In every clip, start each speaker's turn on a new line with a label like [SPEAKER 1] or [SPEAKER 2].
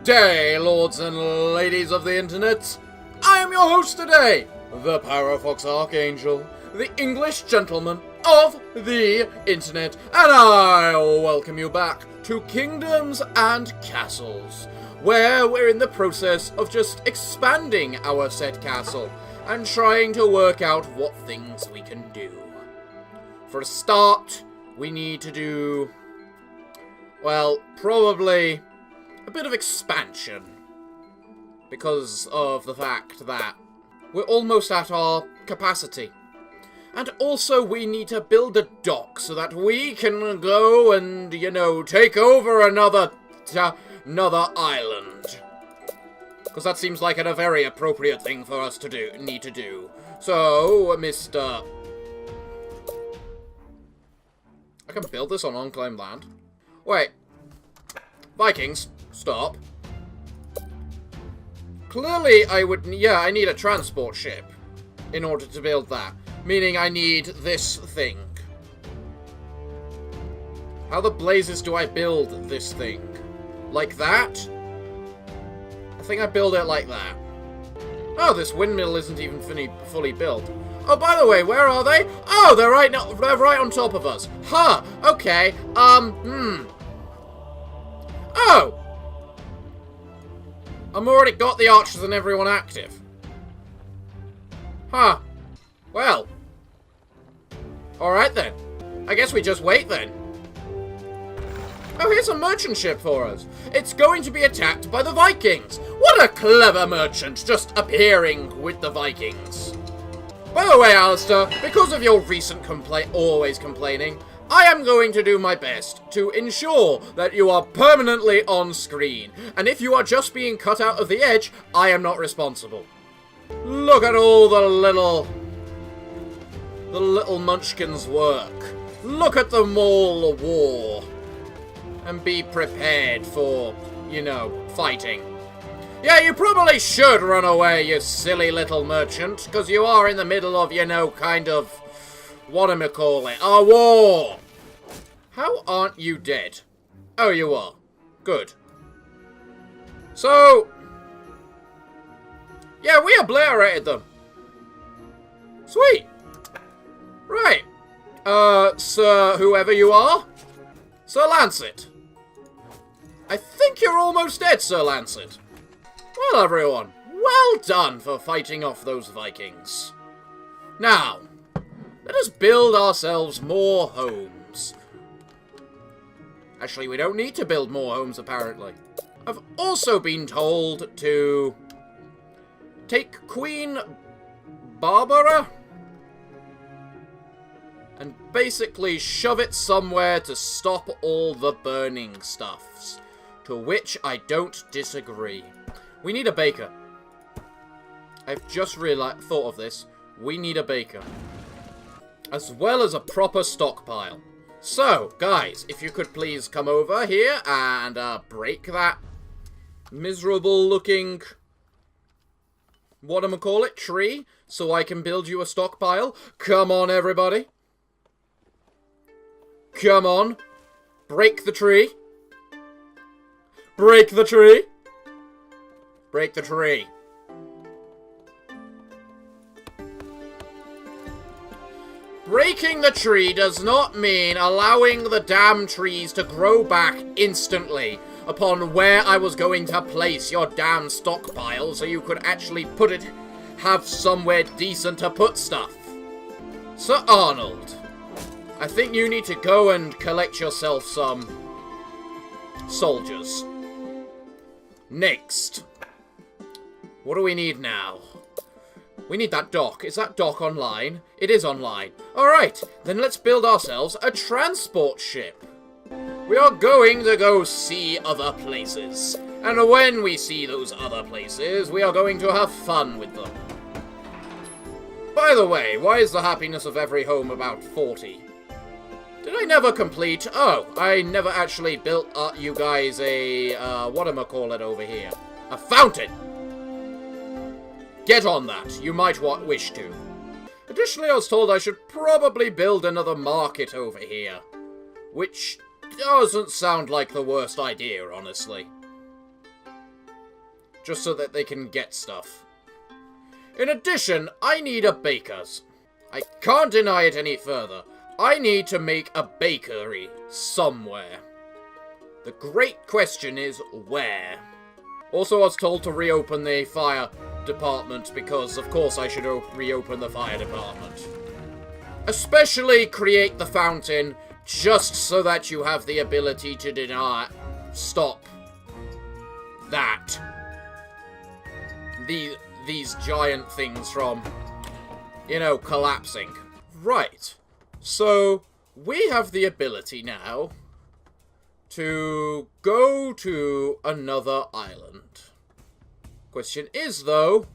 [SPEAKER 1] day, lords and ladies of the internet. I am your host today, the Parafox Archangel, the English gentleman of the internet, and I welcome you back to Kingdoms and Castles, where we're in the process of just expanding our said castle and trying to work out what things we can do. For a start, we need to do, well, probably a bit of expansion, because of the fact that we're almost at our capacity. And also we need to build a dock so that we can go and, take over another island. Because that seems like a very appropriate thing for us to need to do. So, Mr. I can build this on unclaimed land. Wait. Vikings, stop. Clearly I need a transport ship in order to build that. Meaning I need this thing. How the blazes do I build this thing? Like that? I think I build it like that. Oh, this windmill isn't even fully built. Oh, by the way, where are they? Oh, they're right on top of us. Huh, okay, Oh! I've already got the archers and everyone active. Huh. Well. Alright then. I guess we just wait then. Oh, here's a merchant ship for us. It's going to be attacked by the Vikings. What a clever merchant, just appearing with the Vikings. By the way, Alistair, because of your recent always complaining, I am going to do my best to ensure that you are permanently on screen. And if you are just being cut out of the edge, I am not responsible. Look at all the little munchkins work. Look at them all war. And be prepared for, fighting. Yeah, you probably should run away, you silly little merchant, because you are in the middle of, whatchamacallit, a war. How aren't you dead? Oh, you are. Good. So, yeah, we obliterated them. Sweet. Right. Sir, whoever you are. Sir Lancet. I think you're almost dead, Sir Lancet. Well, everyone, well done for fighting off those Vikings. Now, let us build ourselves more homes. Actually, we don't need to build more homes, apparently. I've also been told to take Queen Barbara and basically shove it somewhere to stop all the burning stuffs, to which I don't disagree. We need a baker. I've just thought of this. We need a baker. As well as a proper stockpile. So, guys, if you could please come over here and break that miserable-looking tree, so I can build you a stockpile. Come on, everybody. Come on. Break the tree. Break the tree. Break the tree. Breaking the tree does not mean allowing the damn trees to grow back instantly upon where I was going to place your damn stockpile so you could actually have somewhere decent to put stuff. Sir Arnold, I think you need to go and collect yourself some soldiers. Next. What do we need now? We need that dock. Is that dock online? It is online. Alright, then let's build ourselves a transport ship. We are going to go see other places. And when we see those other places, we are going to have fun with them. By the way, why is the happiness of every home about 40? Did I never complete? Oh, I never actually built you guys a, whatchamacallit over here? A fountain! Get on that. You might wish to. Additionally, I was told I should probably build another market over here. Which doesn't sound like the worst idea, honestly. just so that they can get stuff. In addition, I need a baker's. I can't deny it any further. I need to make a bakery somewhere. The great question is where? Also, I was told to reopen the fire department because, of course, I should reopen the fire department. Especially create the fountain just so that you have the ability to stop that. These giant things from, you know, collapsing. Right. So, we have the ability now to go to another island. Question is, though,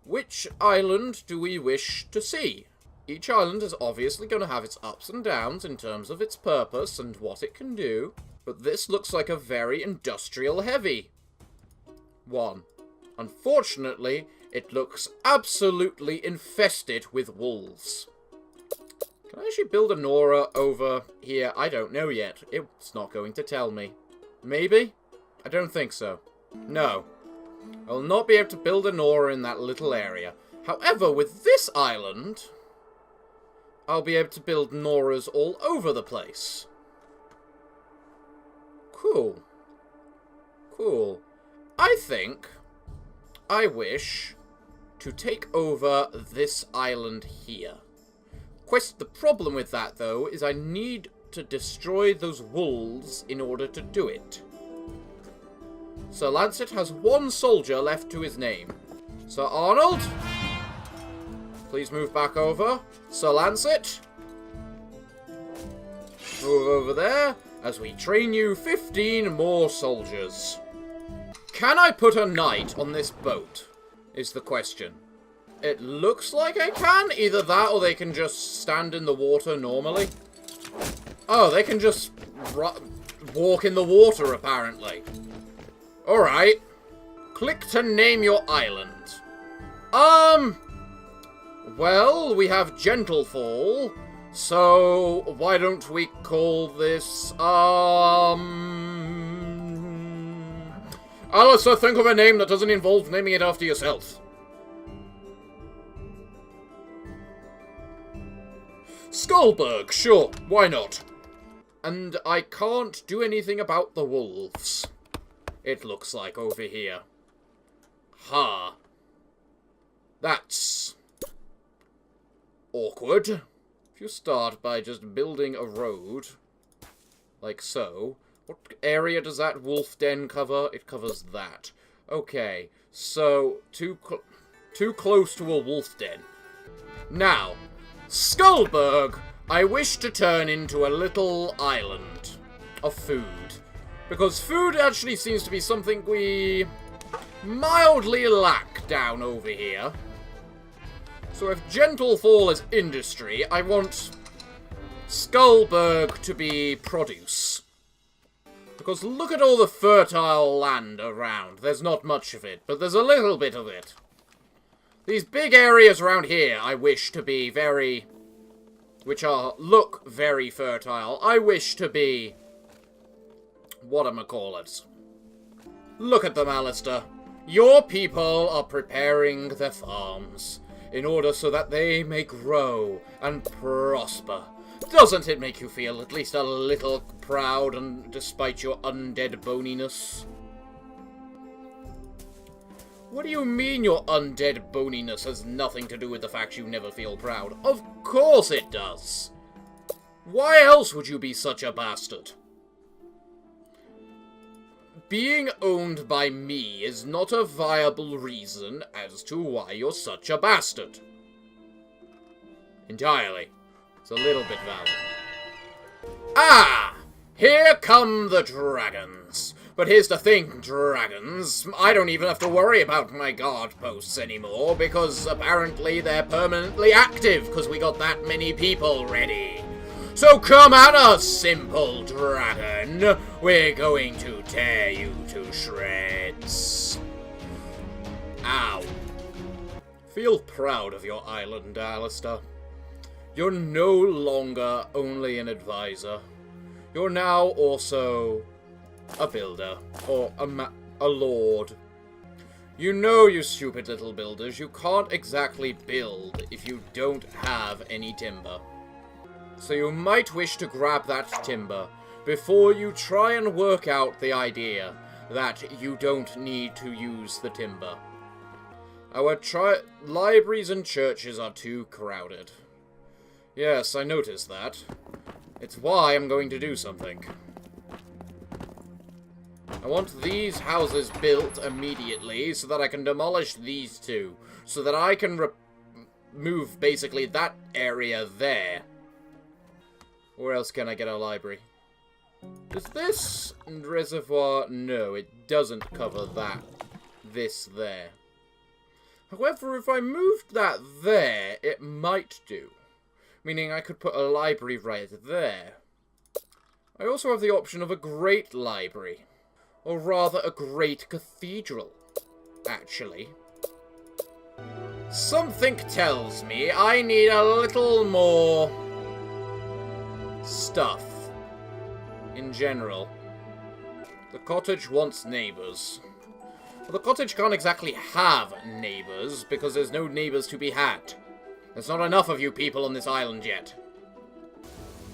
[SPEAKER 1] which island do we wish to see? Each island is obviously going to have its ups and downs in terms of its purpose and what it can do, but this looks like a very industrial-heavy one. Unfortunately, it looks absolutely infested with wolves. Can I actually build a Nora over here? I don't know yet. It's not going to tell me. Maybe? I don't think so. No. I will not be able to build a Nora in that little area. However, with this island, I'll be able to build Noras all over the place. Cool. Cool. I think I wish to take over this island here. The problem with that, though, is I need to destroy those wolves in order to do it. Sir Lancet has one soldier left to his name. Sir Arnold, please move back over. Sir Lancet, move over there as we train you 15 more soldiers. Can I put a knight on this boat, is the question. It looks like I can. Either that or they can just stand in the water normally. Oh, they can just walk in the water, apparently. Alright. Click to name your island. Well, we have Gentlefall. So, why don't we call this, Alistair, think of a name that doesn't involve naming it after yourself. Skullberg, sure, why not? And I can't do anything about the wolves, it looks like over here. Ha. That's awkward. If you start by just building a road, like so. What area does that wolf den cover? It covers that. Okay, so too close to a wolf den. Now, Skullberg, I wish to turn into a little island of food. Because food actually seems to be something we mildly lack down over here. So if Gentlefall is industry, I want Skullberg to be produce. Because look at all the fertile land around. There's not much of it, but there's a little bit of it. These big areas around here I wish to be very... look very fertile. I wish to be... whatchamacallit. Look at them, Alistair. Your people are preparing their farms in order so that they may grow and prosper. Doesn't it make you feel at least a little proud, and despite your undead boniness? What do you mean your undead boniness has nothing to do with the fact you never feel proud? Of course it does! Why else would you be such a bastard? Being owned by me is not a viable reason as to why you're such a bastard. Entirely. It's a little bit valid. Ah! Here come the dragons. But here's the thing, dragons. I don't even have to worry about my guard posts anymore, because apparently they're permanently active, because we got that many people ready. So come at us, simple dragon. We're going to tear you to shreds. Ow. Feel proud of your island, Alistair. You're no longer only an advisor. You're now also a builder, or a lord. You know, you stupid little builders, you can't exactly build if you don't have any timber. So you might wish to grab that timber before you try and work out the idea that you don't need to use the timber. Our libraries and churches are too crowded. Yes, I noticed that. It's why I'm going to do something. I want these houses built immediately so that I can demolish these two. So that I can remove basically that area there. Where else can I get a library? Does this reservoir... No, it doesn't cover that. This there. However, if I moved that there, it might do. Meaning I could put a library right there. I also have the option of a great library. Or rather, a great cathedral, actually. Something tells me I need a little more stuff, in general. The cottage wants neighbours. Well, the cottage can't exactly have neighbours, because there's no neighbours to be had. There's not enough of you people on this island yet.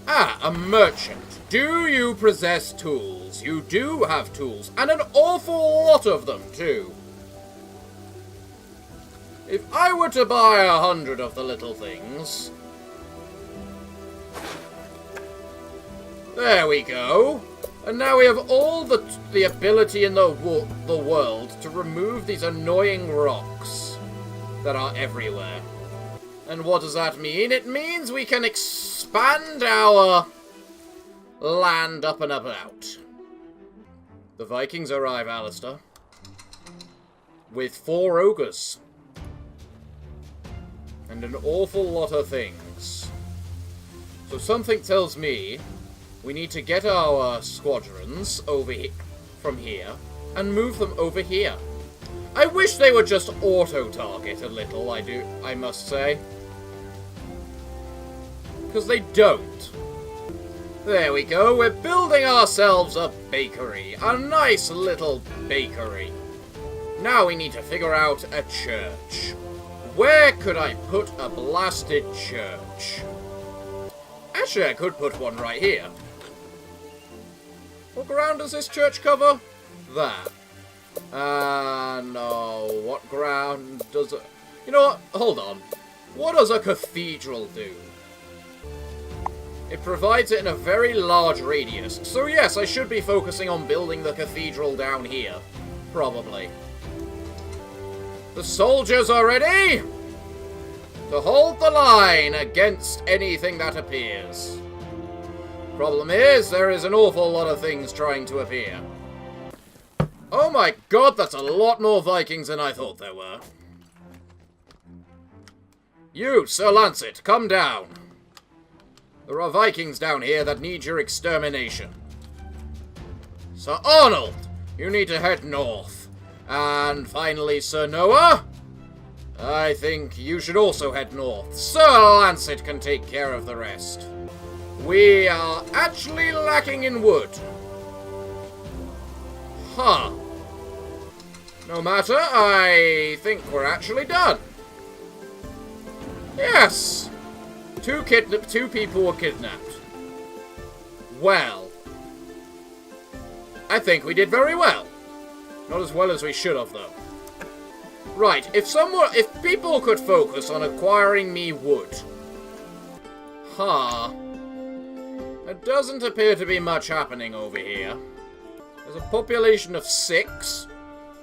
[SPEAKER 1] Ah, a merchant. Do you possess tools? You do have tools, and an awful lot of them, too. If I were to buy 100 of the little things... There we go. And now we have all the ability in the world to remove these annoying rocks that are everywhere. And what does that mean? It means we can expand our land up and about. The Vikings arrive, Alistair. With 4 ogres. And an awful lot of things. So something tells me we need to get our squadrons over from here and move them over here. I wish they would just auto-target a little, I must say. Because they don't. There we go, we're building ourselves a bakery. A nice little bakery. Now we need to figure out a church. Where could I put a blasted church? Actually, I could put one right here. What ground does this church cover? That. No. What ground does it... You know what? Hold on. What does a cathedral do? It provides it in a very large radius. So yes, I should be focusing on building the cathedral down here. Probably. The soldiers are ready to hold the line against anything that appears. Problem is, there is an awful lot of things trying to appear. Oh my god, that's a lot more Vikings than I thought there were. You, Sir Lancet, come down. There are Vikings down here that need your extermination. Sir Arnold, you need to head north. And finally, Sir Noah, I think you should also head north. Sir Lancet can take care of the rest. We are actually lacking in wood. Huh. No matter, I think we're actually done. Yes! Two people were kidnapped. Well. I think we did very well. Not as well as we should have, though. Right, if people could focus on acquiring me wood. Huh. There doesn't appear to be much happening over here. There's a population of 6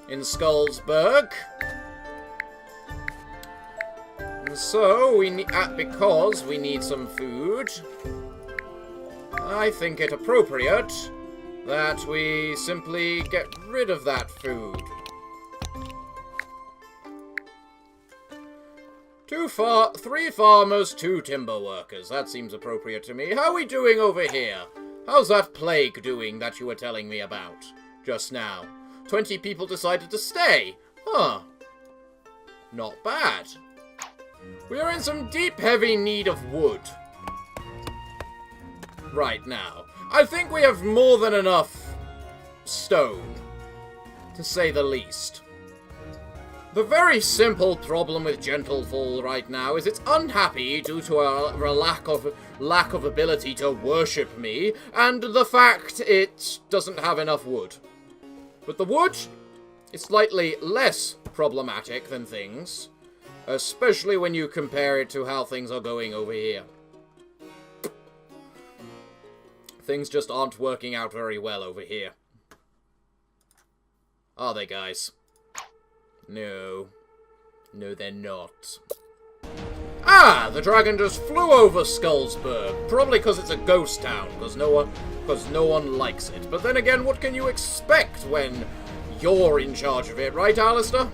[SPEAKER 1] in Skullsburg. And so, because we need some food, I think it appropriate that we simply get rid of that food. 3 farmers, 2 timber workers. That seems appropriate to me. How are we doing over here? How's that plague doing that you were telling me about just now? 20 people decided to stay. Huh. Not bad. We are in some deep, heavy need of wood right now. I think we have more than enough stone, to say the least. The very simple problem with Gentlefall right now is it's unhappy due to a lack of ability to worship me, and the fact it doesn't have enough wood. But the wood is slightly less problematic than things, especially when you compare it to how things are going over here. Things just aren't working out very well over here. Are they, guys? No. No, they're not. Ah! The dragon just flew over Skullsburg. Probably because it's a ghost town, because no one likes it. But then again, what can you expect when you're in charge of it, right, Alistair?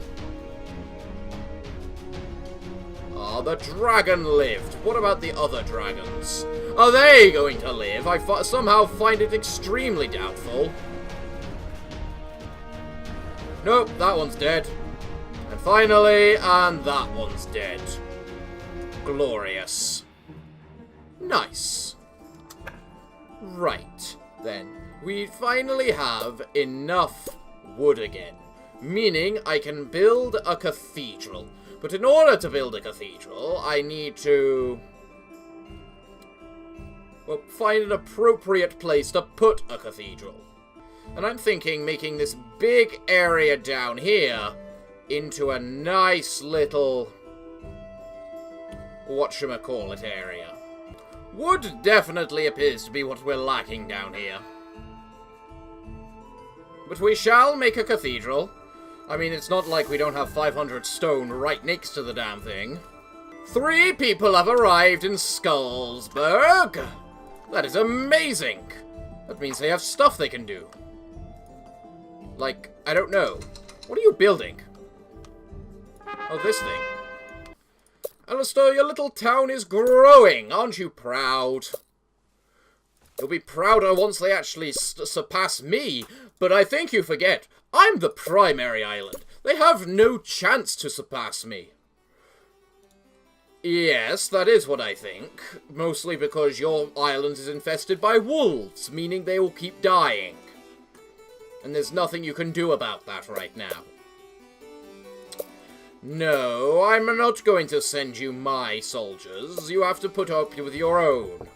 [SPEAKER 1] Ah, the dragon lived. What about the other dragons? Are they going to live? I somehow find it extremely doubtful. Nope, that one's dead. And finally, and that one's dead. Glorious. Nice. Right, then. We finally have enough wood again. Meaning I can build a cathedral. But in order to build a cathedral, I need to... well, find an appropriate place to put a cathedral. And I'm thinking making this big area down here into a nice little whatchamacallit area. Wood definitely appears to be what we're lacking down here. But we shall make a cathedral. I mean, it's not like we don't have 500 stone right next to the damn thing. 3 people have arrived in Skullsburg. That is amazing. That means they have stuff they can do. Like, I don't know. What are you building? Oh, this thing. Alistair, your little town is growing. Aren't you proud? You'll be prouder once they actually surpass me. But I think you forget, I'm the primary island. They have no chance to surpass me. Yes, that is what I think. Mostly because your island is infested by wolves, meaning they will keep dying. And there's nothing you can do about that right now. No, I'm not going to send you my soldiers. You have to put up with your own.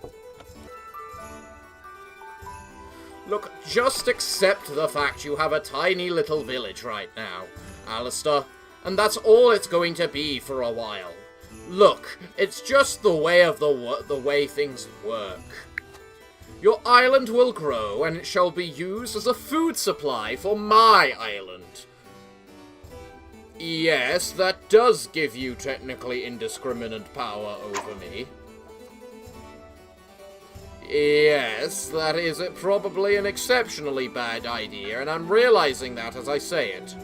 [SPEAKER 1] Look, just accept the fact you have a tiny little village right now, Alistair, and that's all it's going to be for a while. Look, it's just the way of the way things work. Your island will grow, and it shall be used as a food supply for my island. Yes, that does give you technically indiscriminate power over me. Yes, that is probably an exceptionally bad idea, and I'm realizing that as I say it.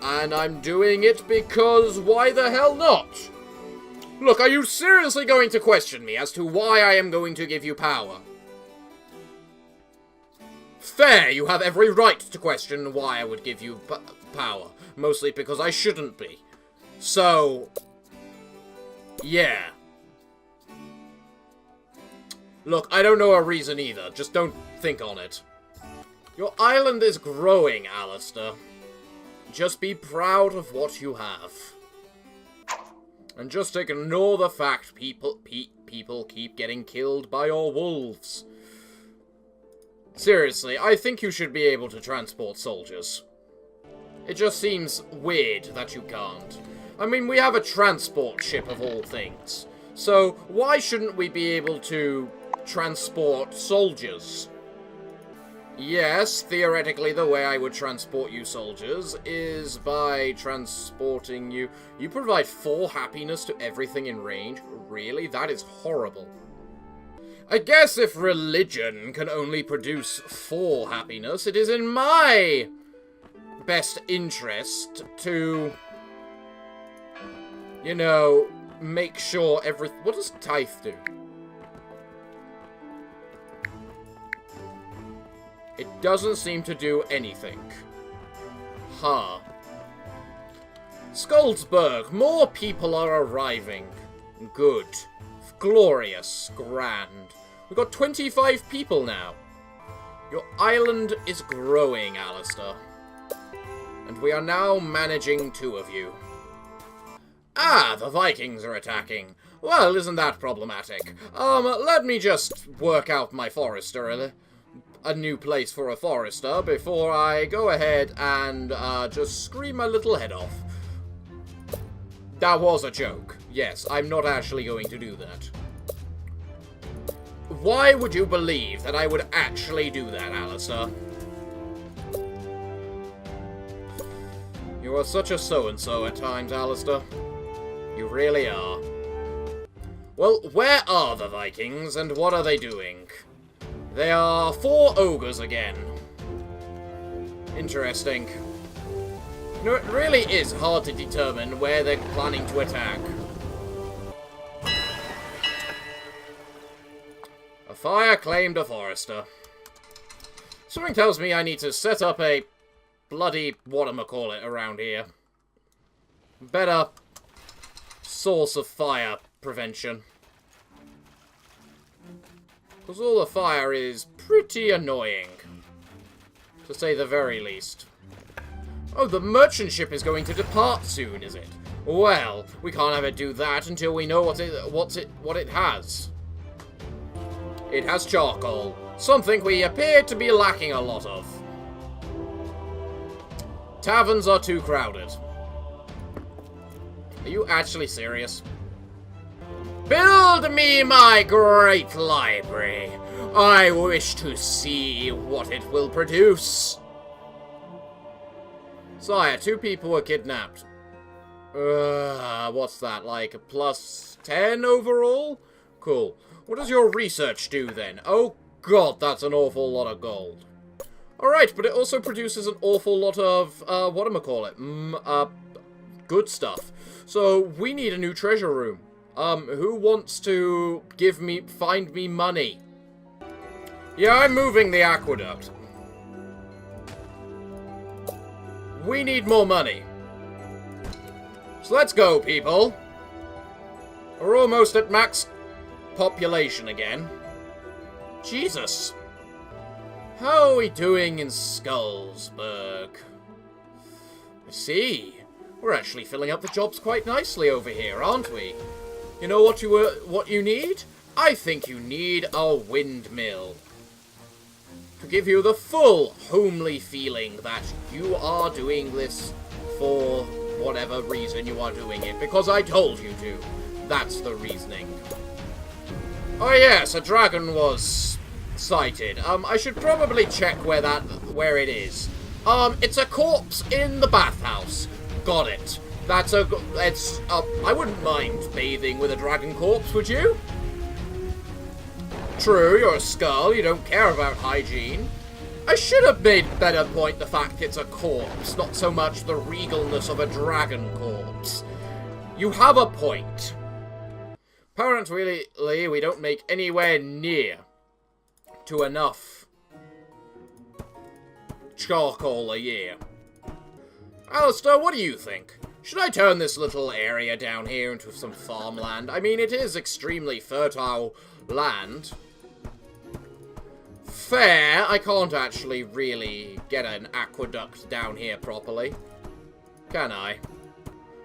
[SPEAKER 1] And I'm doing it because why the hell not? Look, are you seriously going to question me as to why I am going to give you power? Fair, you have every right to question why I would give you power. Mostly because I shouldn't be. So, yeah. Look, I don't know a reason either. Just don't think on it. Your island is growing, Alistair. Just be proud of what you have. And just ignore the fact people keep getting killed by your wolves. Seriously, I think you should be able to transport soldiers. It just seems weird that you can't. I mean, we have a transport ship of all things. So, why shouldn't we be able to transport soldiers? Yes, theoretically the way I would transport you soldiers is by transporting you. You provide 4 happiness to everything in range? Really? That is horrible. I guess if religion can only produce 4 happiness, it is in my best interest to, you know, make sure what does tithe do? It doesn't seem to do anything. Huh. Skullsburg, more people are arriving. Good. Glorious. Grand. We've got 25 people now. Your island is growing, Alistair. And we are now managing 2 of you. Ah, the Vikings are attacking. Well, isn't that problematic? Let me just work out my forester, a new place for a forester, before I go ahead and, just scream my little head off. That was a joke. Yes, I'm not actually going to do that. Why would you believe that I would actually do that, Alistair? You are such a so-and-so at times, Alistair. You really are. Well, where are the Vikings, and what are they doing? They are 4 ogres again. Interesting. You know, it really is hard to determine where they're planning to attack. A fire claimed a forester. Something tells me I need to set up a bloody whatchamacallit around here. Better source of fire prevention. Because all the fire is pretty annoying, to say the very least. Oh, the merchant ship is going to depart soon, is it? Well, we can't have it do that until we know what it has. It has charcoal, something we appear to be lacking a lot of. Taverns are too crowded. Are you actually serious? Build me my great library. I wish to see what it will produce. Sire, 2 people were kidnapped. What's that, like a +10 overall? Cool. What does your research do then? Oh god, that's an awful lot of gold. Alright, but it also produces an awful lot of, good stuff. So, we need a new treasure room. Who wants to find me money? Yeah, I'm moving the aqueduct. We need more money. So let's go, people. We're almost at max population again. Jesus. How are we doing in Skullsburg? I see. We're actually filling up the jobs quite nicely over here, aren't we? You know what you need? I think you need a windmill. To give you the full homely feeling that you are doing this for whatever reason you are doing it. Because I told you to. That's the reasoning. Oh yes, a dragon was sighted. I should probably check where it is. It's a corpse in the bathhouse. Got it. I wouldn't mind bathing with a dragon corpse, would you? True, you're a skull, you don't care about hygiene. I should have made better point the fact it's a corpse, not so much the regalness of a dragon corpse. You have a point. Apparently, we don't make anywhere near to enough charcoal a year. Alistair, what do you think? Should I turn this little area down here into some farmland? I mean, it is extremely fertile land. Fair, I can't actually really get an aqueduct down here properly. Can I?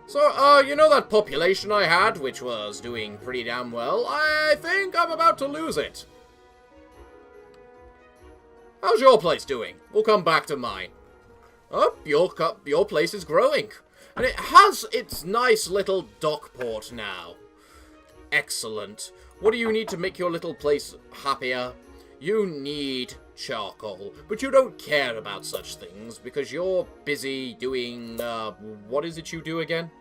[SPEAKER 1] So, you know that population I had, which was doing pretty damn well? I think I'm about to lose it. How's your place doing? We'll come back to mine. Oh, your place is growing. And it has its nice little dockport now. Excellent. What do you need to make your little place happier? You need charcoal. But you don't care about such things because you're busy doing, what is it you do again?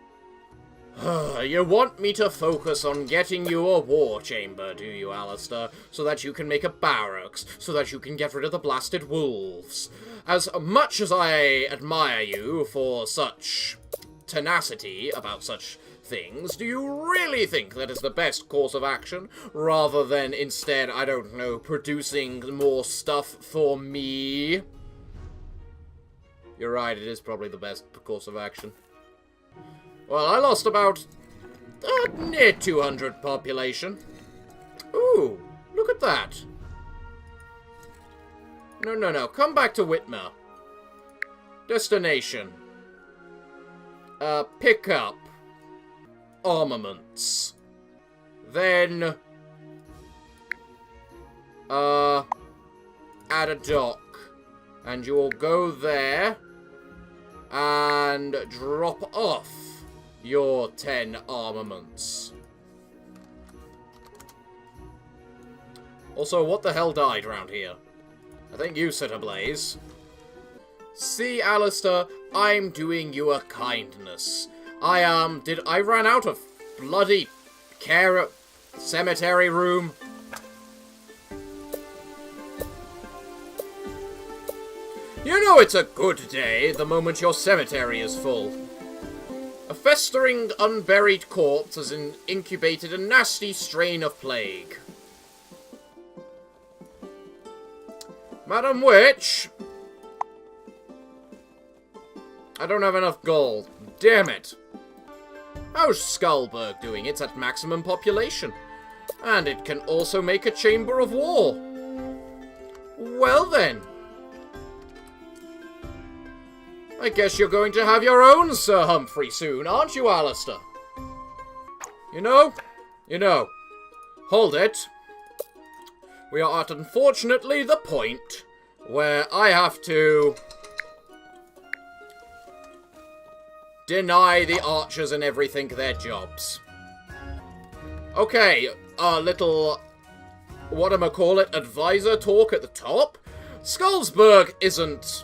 [SPEAKER 1] You want me to focus on getting you a war chamber, do you, Alistair? So that you can make a barracks, so that you can get rid of the blasted wolves. As much as I admire you for such tenacity about such things, do you really think that is the best course of action, rather than instead, I don't know, producing more stuff for me? You're right, it is probably the best course of action. Well, I lost about near 200 population. Ooh, look at that. No. Come back to Whitmer. Destination. pick up armaments. Then, add a dock. And you will go there and drop off your 10 armaments. Also, what the hell died around here? I think you set ablaze. See, Alistair, I'm doing you a kindness. I ran out of bloody cemetery room. You know it's a good day the moment your cemetery is full. A festering, unburied corpse has incubated a nasty strain of plague. Madam Witch! I don't have enough gold. Damn it. How's Skullburg doing? It's at maximum population. And it can also make a chamber of war. Well then. I guess you're going to have your own Sir Humphrey soon, aren't you, Alistair? You know, hold it. We are at, unfortunately, the point where I have to deny the archers and everything their jobs. Okay, a little, advisor talk at the top. Skullsburg isn't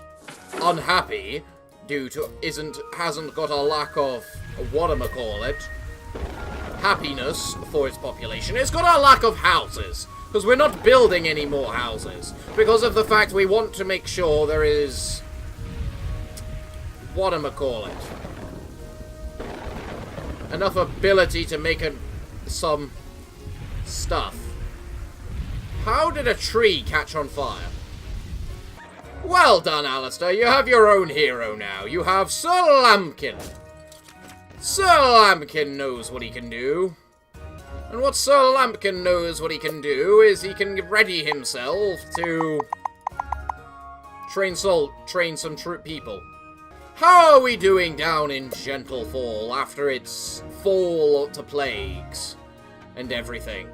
[SPEAKER 1] unhappy hasn't got a lack of happiness for its population. It's got a lack of houses, because we're not building any more houses, because of the fact we want to make sure there is enough ability to make some stuff. How did a tree catch on fire? Well done, Alistair. You have your own hero now. You have Sir Lambkin. Sir Lambkin knows what he can do. And what Sir Lambkin knows what he can do is he can ready himself to train some people. How are we doing down in Gentlefall after its fall to plagues and everything?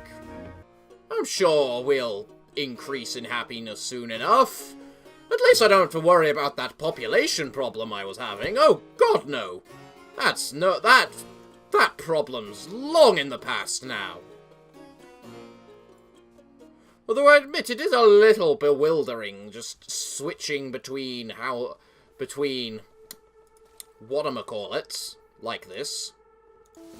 [SPEAKER 1] I'm sure we'll increase in happiness soon enough. At least I don't have to worry about that population problem I was having. Oh, God, no. That problem's long in the past now. Although I admit it is a little bewildering just switching between like this.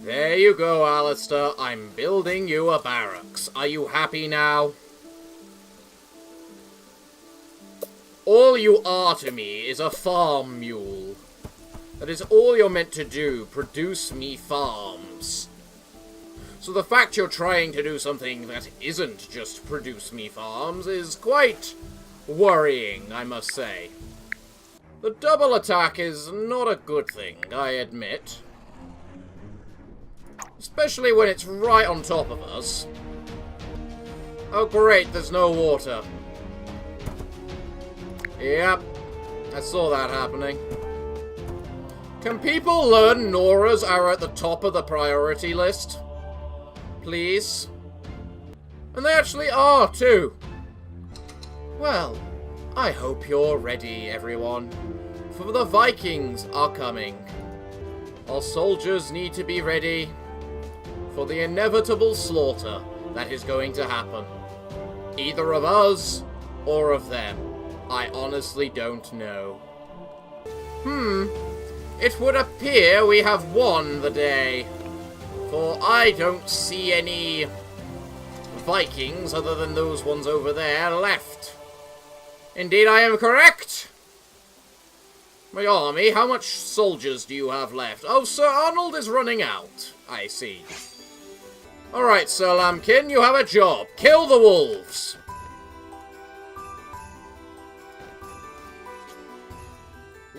[SPEAKER 1] There you go, Alistair. I'm building you a barracks. Are you happy now? All you are to me is a farm mule. That is all you're meant to do, produce me farms. So the fact you're trying to do something that isn't just produce me farms is quite worrying, I must say. The double attack is not a good thing, I admit. Especially when it's right on top of us. Oh great, there's no water. Yep, I saw that happening. Can people learn Noras are at the top of the priority list? Please? And they actually are, too. Well, I hope you're ready, everyone. For the Vikings are coming. Our soldiers need to be ready for the inevitable slaughter that is going to happen. Either of us or of them. I honestly don't know. It would appear we have won the day. For I don't see any Vikings, other than those ones over there, left. Indeed, I am correct. My army, how much soldiers do you have left? Oh, Sir Arnold is running out. I see. Alright, Sir Lambkin, you have a job. Kill the wolves.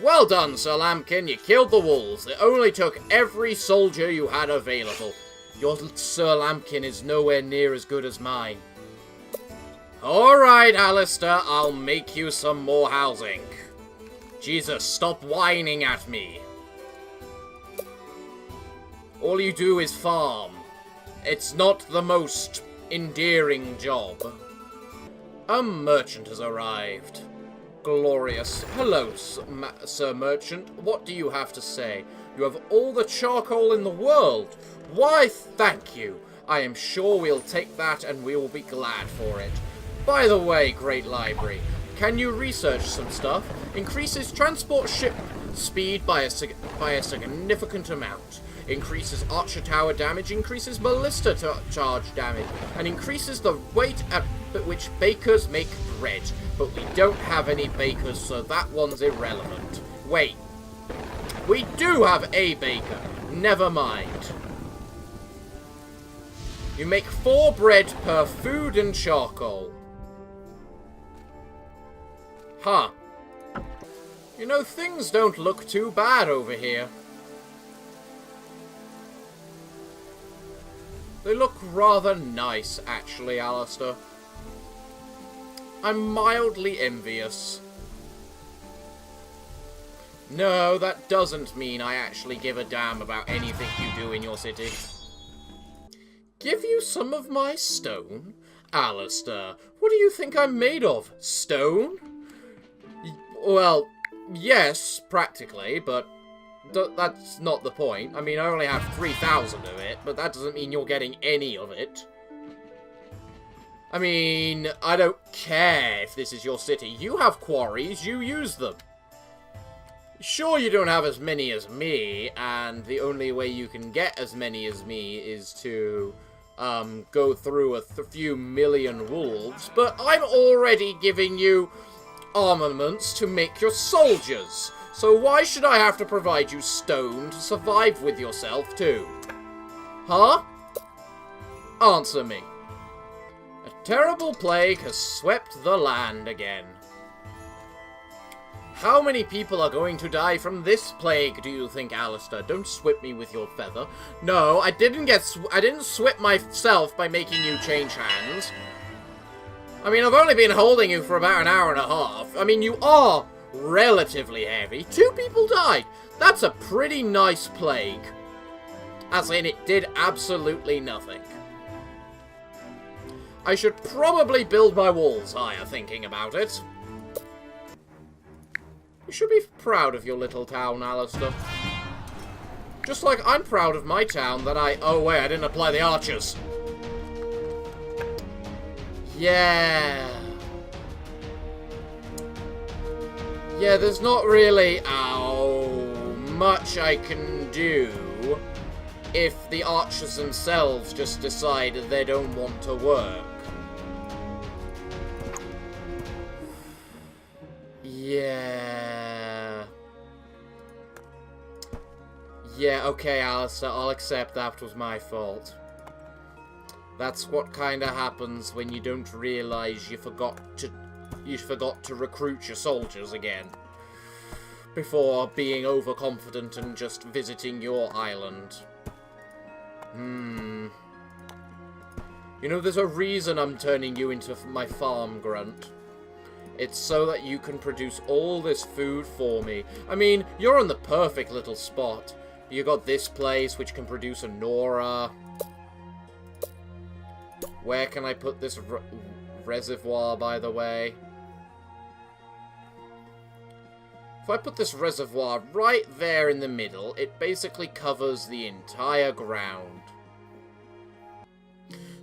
[SPEAKER 1] Well done, Sir Lambkin. You killed the wolves. It only took every soldier you had available. Your Sir Lambkin is nowhere near as good as mine. Alright, Alistair. I'll make you some more housing. Jesus, stop whining at me. All you do is farm. It's not the most endearing job. A merchant has arrived. Glorious. Hello, Sir Merchant. What do you have to say? You have all the charcoal in the world. Why, thank you. I am sure we'll take that and we will be glad for it. By the way, Great Library, can you research some stuff? Increases transport ship speed by a significant amount. Increases archer tower damage, increases ballista charge damage, and increases the weight at which bakers make bread. But we don't have any bakers, so that one's irrelevant. Wait. We do have a baker. Never mind. You make 4 bread per food and charcoal. Huh. You know, things don't look too bad over here. They look rather nice, actually, Alistair. I'm mildly envious. No, that doesn't mean I actually give a damn about anything you do in your city. Give you some of my stone? Alistair, what do you think I'm made of? Stone? Well, yes, practically, but that's not the point. I mean, I only have 3,000 of it, but that doesn't mean you're getting any of it. I mean, I don't care if this is your city. You have quarries, you use them. Sure, you don't have as many as me, and the only way you can get as many as me is to go through a few million wolves, but I'm already giving you armaments to make your soldiers. So why should I have to provide you stone to survive with yourself, too? Huh? Answer me. A terrible plague has swept the land again. How many people are going to die from this plague, do you think, Alistair? Don't swip me with your feather. No, I didn't swip myself by making you change hands. I mean, I've only been holding you for about an hour and a half. I mean, you are relatively heavy. 2 people died. That's a pretty nice plague. As in, it did absolutely nothing. I should probably build my walls higher, thinking about it. You should be proud of your little town, Alistair. Just like I'm proud of my town that oh wait, I didn't apply the archers. Yeah. Yeah, there's not really much I can do if the archers themselves just decide they don't want to work. Yeah. Yeah, okay, Alistair, I'll accept that was my fault. That's what kinda happens when you don't realise you forgot to recruit your soldiers again. Before being overconfident and just visiting your island. You know, there's a reason I'm turning you into my farm grunt. It's so that you can produce all this food for me. I mean, you're in the perfect little spot. You got this place, which can produce a Nora. Where can I put this reservoir, by the way? If I put this reservoir right there in the middle, it basically covers the entire ground.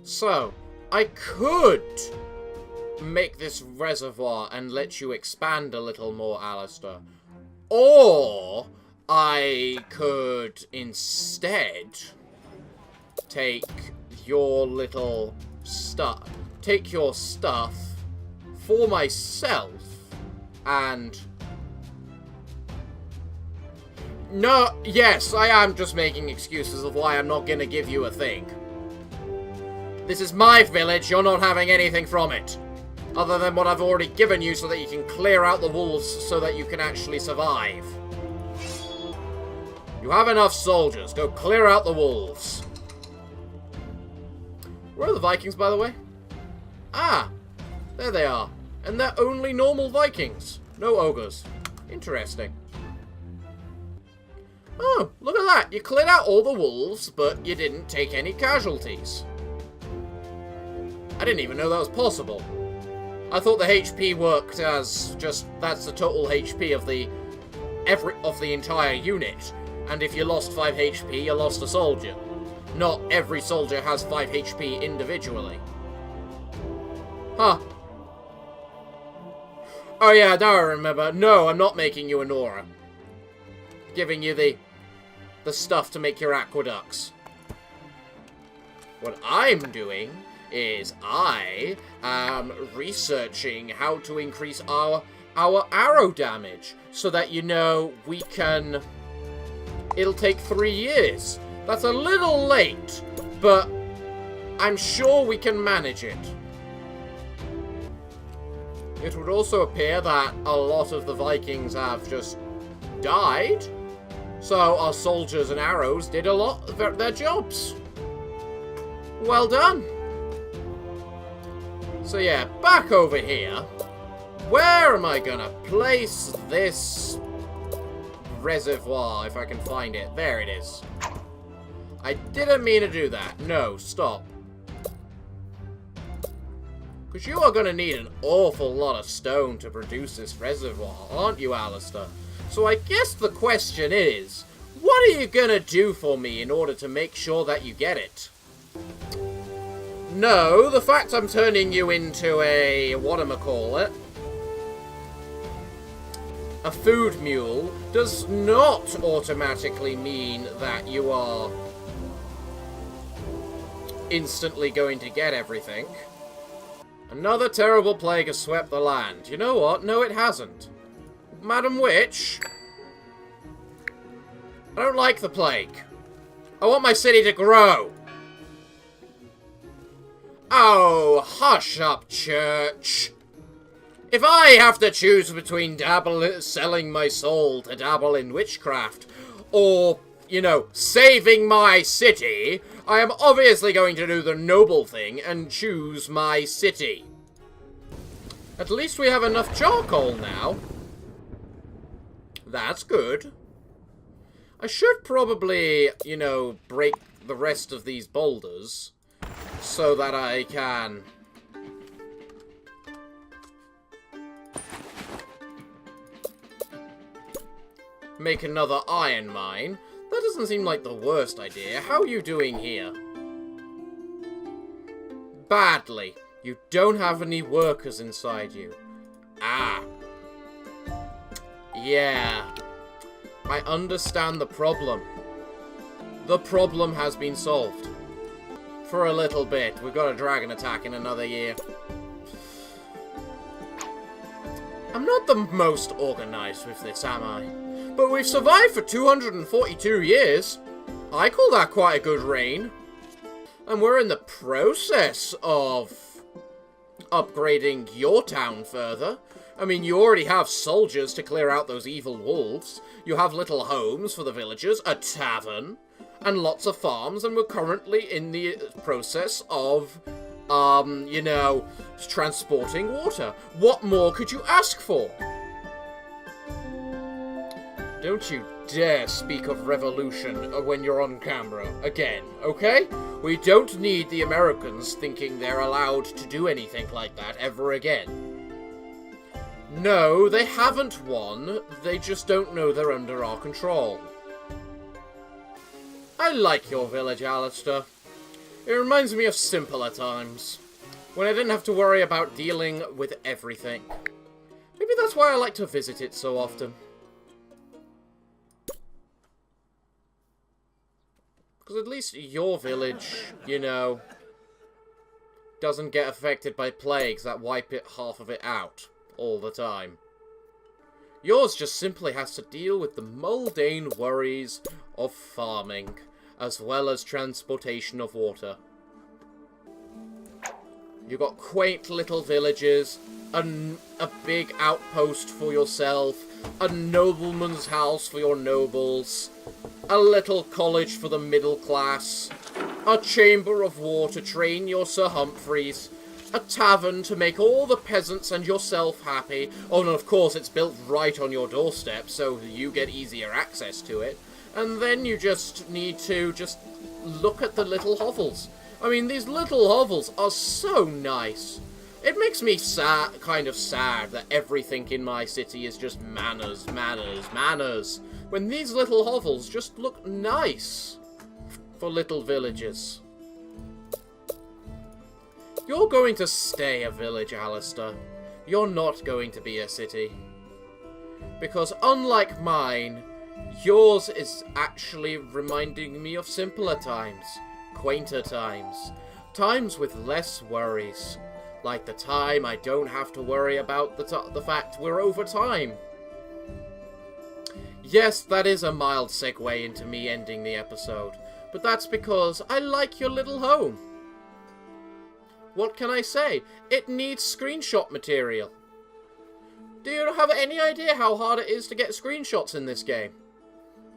[SPEAKER 1] So, I could make this reservoir and let you expand a little more, Alistair. Or I could instead take your little stuff, for myself and... No, yes, I am just making excuses of why I'm not gonna give you a thing. This is my village, you're not having anything from it. Other than what I've already given you so that you can clear out the wolves so that you can actually survive. You have enough soldiers, go clear out the wolves. Where are the Vikings, by the way? Ah, there they are. And they're only normal Vikings. No ogres. Interesting. Oh, look at that. You cleared out all the wolves, but you didn't take any casualties. I didn't even know that was possible. I thought the HP worked as just, that's the total HP of the entire unit. And if you lost 5 HP, you lost a soldier. Not every soldier has 5 HP individually. Huh. Oh yeah, now I remember. No, I'm not making you a Nora. Giving you the stuff to make your aqueducts. What I'm doing is I am researching how to increase our arrow damage so that, you know, we can... It'll take 3 years. That's a little late, but I'm sure we can manage it. It would also appear that a lot of the Vikings have just died. So our soldiers and arrows did a lot of their jobs. Well done. So yeah, back over here. Where am I gonna place this reservoir, if I can find it? There it is. I didn't mean to do that. No, stop. Because you are gonna need an awful lot of stone to produce this reservoir, aren't you, Alistair? So I guess the question is, what are you gonna do for me in order to make sure that you get it? No, the fact I'm turning you into a, whatchamacallit, a food mule, does not automatically mean that you are instantly going to get everything. Another terrible plague has swept the land. You know what? No, it hasn't. Madam Witch, I don't like the plague. I want my city to grow. Oh, hush up, church. If I have to choose between selling my soul to dabble in witchcraft, or, you know, saving my city, I am obviously going to do the noble thing and choose my city. At least we have enough charcoal now. That's good. I should probably, you know, break the rest of these boulders so that I can make another iron mine. That doesn't seem like the worst idea. How are you doing here? Badly. You don't have any workers inside you. Ah. Yeah. I understand the problem. The problem has been solved. For a little bit. We've got a dragon attack in another year. I'm not the most organized with this, am I? But we've survived for 242 years. I call that quite a good reign. And we're in the process of upgrading your town further. I mean, you already have soldiers to clear out those evil wolves. You have little homes for the villagers, a tavern, and lots of farms. And we're currently in the process of, you know, transporting water. What more could you ask for? Don't you dare speak of revolution when you're on camera again, okay? We don't need the Americans thinking they're allowed to do anything like that ever again. No, they haven't won. They just don't know they're under our control. I like your village, Alistair. It reminds me of simpler times, when I didn't have to worry about dealing with everything. Maybe that's why I like to visit it so often. Because at least your village, you know, doesn't get affected by plagues that wipe half of it out all the time. Yours just simply has to deal with the mundane worries of farming, as well as transportation of water. You got quaint little villages, a big outpost for yourself, a nobleman's house for your nobles, a little college for the middle class, a chamber of war to train your Sir Humphreys, a tavern to make all the peasants and yourself happy. Oh, and of course it's built right on your doorstep, so you get easier access to it. And then you just need to just look at the little hovels. I mean, these little hovels are so nice. It makes me kind of sad that everything in my city is just manors, manors, manors, when these little hovels just look nice for little villages. You're going to stay a village, Alistair. You're not going to be a city. Because unlike mine, yours is actually reminding me of simpler times, quainter times, times with less worries. Like the time I don't have to worry about the fact we're over time. Yes, that is a mild segue into me ending the episode, but that's because I like your little home. What can I say? It needs screenshot material. Do you have any idea how hard it is to get screenshots in this game?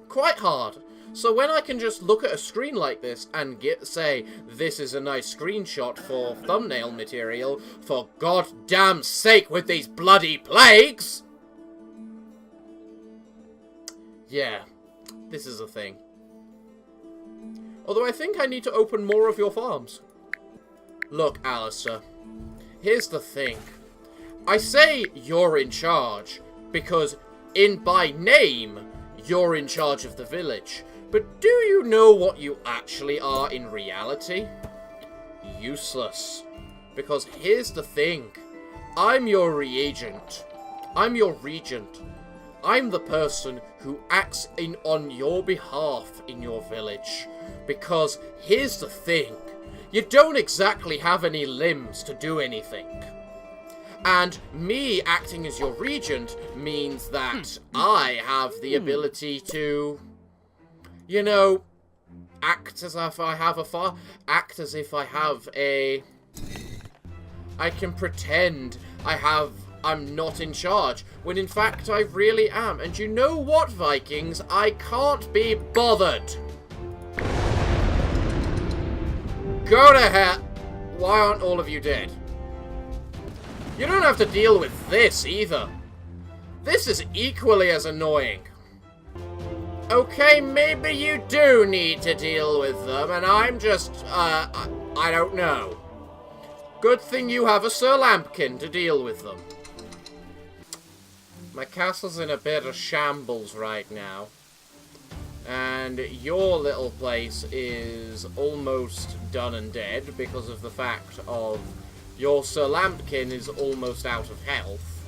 [SPEAKER 1] Quite hard. So when I can just look at a screen like this and say, this is a nice screenshot for thumbnail material, for goddamn sake with these bloody plagues! Yeah, this is a thing. Although I think I need to open more of your farms. Look, Alistair, here's the thing. I say you're in charge because by name, you're in charge of the village. But do you know what you actually are in reality? Useless. Because here's the thing. I'm your regent. I'm your regent. I'm the person who acts on your behalf in your village. Because here's the thing. You don't exactly have any limbs to do anything. And me acting as your regent means that I have the ability to, you know, act as if I have I can pretend I'm not in charge, when in fact I really am. And you know what, Vikings? I can't be bothered. Go to hell. Why aren't all of you dead? You don't have to deal with this either. This is equally as annoying. Okay, maybe you do need to deal with them, and I'm just, I don't know. Good thing you have a Sir Lampkin to deal with them. My castle's in a bit of shambles right now. And your little place is almost done and dead because of the fact of your Sir Lampkin is almost out of health.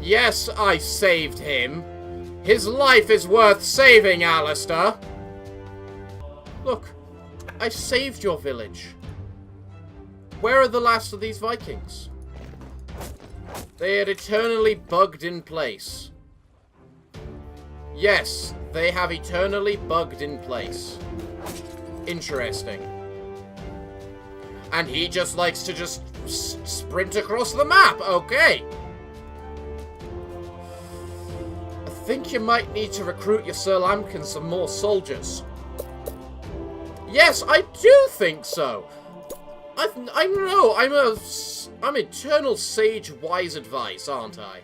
[SPEAKER 1] Yes, I saved him. His life is worth saving, Alistair. Look, I saved your village. Where are the last of these Vikings? They had eternally bugged in place. Yes, they have eternally bugged in place. Interesting. And he just likes to just sprint across the map. Okay. I think you might need to recruit your Sir Lampkin some more soldiers. Yes, I do think so. I know, I'm eternal sage wise advice, aren't I?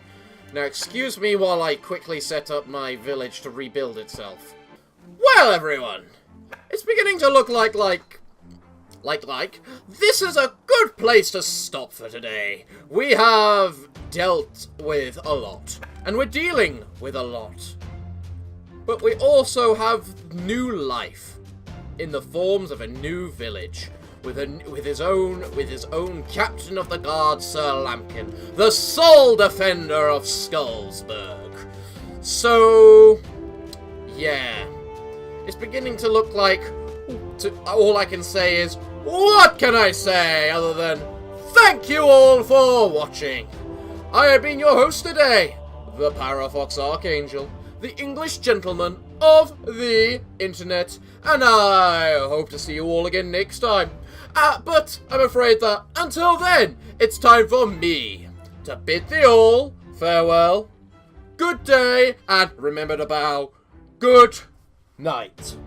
[SPEAKER 1] Now, excuse me while I quickly set up my village to rebuild itself. Well, everyone, it's beginning to look like this is a good place to stop for today. We have dealt with a lot, and we're dealing with a lot. But we also have new life in the forms of a new village. With his own captain of the guard, Sir Lampkin, the sole defender of Skullsburg. So, yeah, it's beginning to look like. All I can say is, what can I say other than thank you all for watching. I have been your host today, the Parafox Archangel, the English gentleman of the internet, and I hope to see you all again next time. But I'm afraid that, until then, it's time for me to bid thee all farewell, good day, and remember to bow good night.